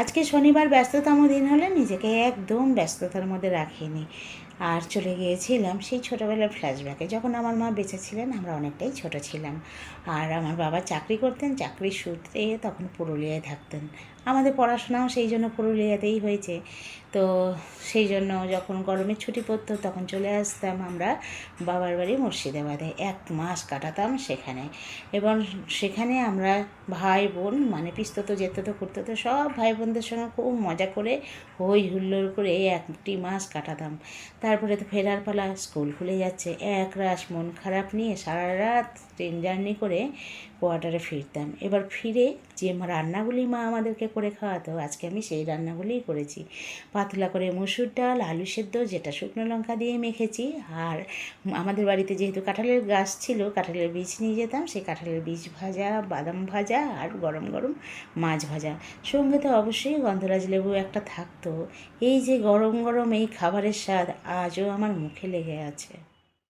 আজকে শনিবার ব্যস্ততম দিন হলে নিজেকে একদম ব্যস্ততার মধ্যে রাখিনি আর চলে গিয়েছিলাম সেই ছোটোবেলার ফ্ল্যাশব্যাকে। যখন আমার মা বেঁচে ছিলেন আমরা অনেকটাই ছোট ছিলাম, আর আমার বাবা চাকরি করতেন, চাকরির সূত্রে তখন পুরুলিয়ায় থাকতেন। আমাদের পড়াশোনাও সেই জন্য পুরুলিয়াতেই হয়েছে। তো সেই জন্য যখন গরমের ছুটি পড়তো তখন চলে আসতাম আমরা বাবার বাড়ি মুর্শিদাবাদে। 1 মাস কাটাতাম সেখানে, এবং সেখানে আমরা ভাই বোন মানে পিস্তত জেঠতো খুড়তো সব ভাই বোনদের সঙ্গে খুব মজা করে হই হুল্লোড় করে 1 মাস কাটাতাম। তারপরে তো ফেরার পালা, স্কুল খুলে যাচ্ছে, একরাশ মন খারাপ নিয়ে সারা রাত ট্রেন জার্নি করে কোয়ার্টারে ফিরতাম। এবার ফিরে যে রান্নাগুলি মা আমাদেরকে করে খাওয়াতো, আজকে আমি সেই রান্নাগুলিই করেছি। পাতলা করে মসুর ডাল, আলু সেদ্ধ, যেটা শুকনো লঙ্কা দিয়ে মেখেছি। আর আমাদের বাড়িতে যেহেতু কাঁঠালের গাছ ছিল, কাঁঠালের বীজ নিয়ে যেতাম, সেই কাঁঠালের বীজ ভাজা, বাদাম ভাজা আর গরম গরম মাছ ভাজা। সঙ্গে তো অবশ্যই গন্ধরাজ লেবু একটা থাকতো। এই যে গরম গরম এই খাবারের স্বাদ আজও আমার মুখে লেগে আছে।